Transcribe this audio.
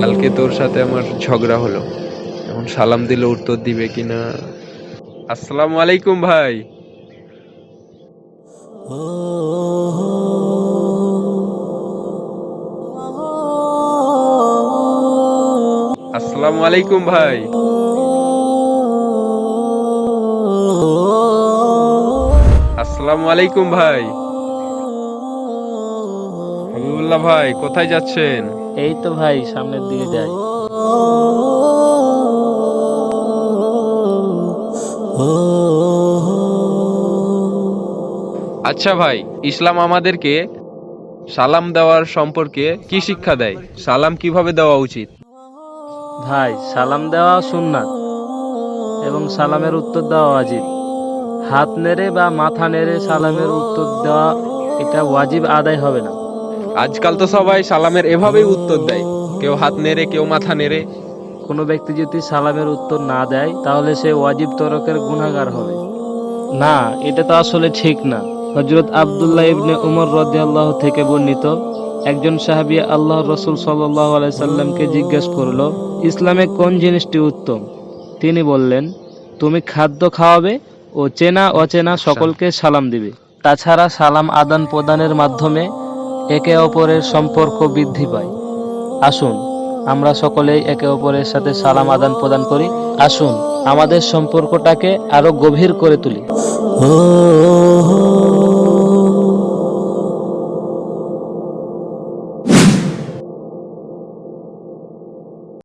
কালকে তোর সাথে আমার ঝগড়া হলো, এখন সালাম দিলে উত্তর দিবে কিনা। আসসালামু আলাইকুম ভাই। আসসালামু আলাইকুম ভাই। আসসালামু আলাইকুম ভাই। হাবিবুল্লাহ ভাই, কোথায় যাচ্ছেন? এই তো ভাই সামনের দিকে যাই। আচ্ছা ভাই, ইসলাম আমাদেরকে সালাম দেওয়ার সম্পর্কে কি শিক্ষা দেয়? সালাম কিভাবে দেওয়া উচিত? ভাই সালাম দেওয়া সুন্নাত এবং সালামের উত্তর দেওয়া ওয়াজিব। হাত নেড়ে বা মাথা নেড়ে সালামের উত্তর দেওয়া এটা ওয়াজিব আদায় হবে না। আজকাল তো সবাই সালামের এভাবেই উত্তর দেয়, কেউ হাত নেড়ে, কেউ মাথা নেড়ে। কোনো ব্যক্তি যদি সালামের উত্তর না দেয় তাহলে সে ওয়াজিব তরকের গুনাহগার হবে। না, এটা তো আসলে ঠিক না। হযরত আব্দুল্লাহ ইবনে উমর রাদিয়াল্লাহু থেকে বর্ণিত, একজন সাহাবী আল্লাহর রাসূল সাল্লাল্লাহু আলাইহি সাল্লামকে জিজ্ঞেস করল, ইসলামে কোন জিনিসটি উত্তম? তিনি বললেন, তুমি খাদ্য খাওয়াবে ও চেনা অচেনা সকলকে সালাম দিবে। তাছাড়া সালাম আদান প্রদানের মাধ্যমে একে অপরের সম্পর্ক বৃদ্ধি পায়। আসুন আমরা সকলেই একে অপরের সাথে সালাম আদান প্রদান করি। আসুন আমাদের সম্পর্কটাকে আরো গভীর করে তুলি।